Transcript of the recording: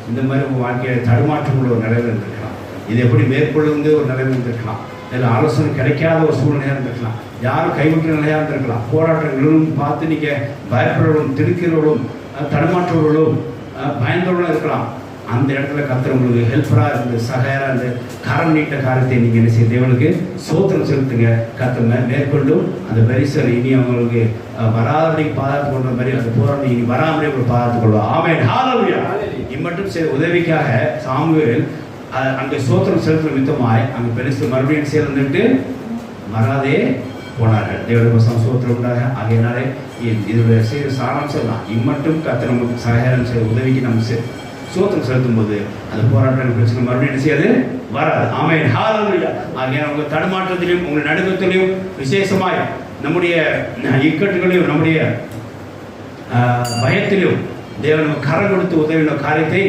இந்த மாதிரி உங்கள் வாழ்க்கையில் தடுமாற்றங்கள் ஒரு நிலையில் இருந்திருக்கலாம். இது எப்படி மேற்கொள்ளுந்து ஒரு நிலையில் இருந்திருக்கலாம். இதில் ஆலோசனை கிடைக்காத ஒரு சூழ்நிலையாக இருந்திருக்கலாம். யாரும் கைவிட்ட நிலையாக இருந்திருக்கலாம். போராட்டங்களும் பார்த்து நீங்கள் பயப்படுறவர்களும் திடுக்கிறவர்களும் தடுமாற்றவர்களும் பயந்தவர்களும் இருக்கலாம். அந்த இடத்துல கர்த்தர் உங்களுக்கு ஹெல்ப்பராக இருந்து சகாயராக இருந்து கரம் நீட்ட காரியத்தை நீங்கள் என்ன செய்ய தேவனுக்கு சோத்திரம் செலுத்துங்க. கர்த்தர் மேற்கொண்டும் அந்த பரிசல் இனி அவங்களுக்கு வராதபடி பாதுகாத்து கொள்ற மாதிரி அந்த போராட்டம் இனி வராமலே ஒரு பாதுகாத்து கொள்வோம். ஆமென். ஹல்லேலூயா. இம்மட்டும் உதவிக்காக சாமுவேல் அங்கே சோத்திரம் செலுத்துற மித்தமாய் அங்கே பெருசு மறுபடியும் சேர்ந்துட்டு வராதே போனார்கள். தேவனுக்கு சோத்திரம் உண்டாக. ஆகையினாலே இதோட செய்த சாராம்சம் தான் இம்மட்டும் கர்த்தர் நமக்கு சகாயம் செய்ய உதவிக்கு நம்ம சோத்திரம் செலுத்தும் போது அந்த போராட்டம் பிரச்சனை மறுபடியும் என்ன செய்யாது வராது. ஆமென். ஹல்லேலூயா. ஆகையால் உங்கள் தடுமாற்றத்திலையும் உங்கள் நடுக்கத்திலையும் விசேஷமாய் நம்முடைய இக்கட்டுகளையும் நம்முடைய பயத்திலும் தேவன் கரம் கொடுத்து உதவின காரியத்தை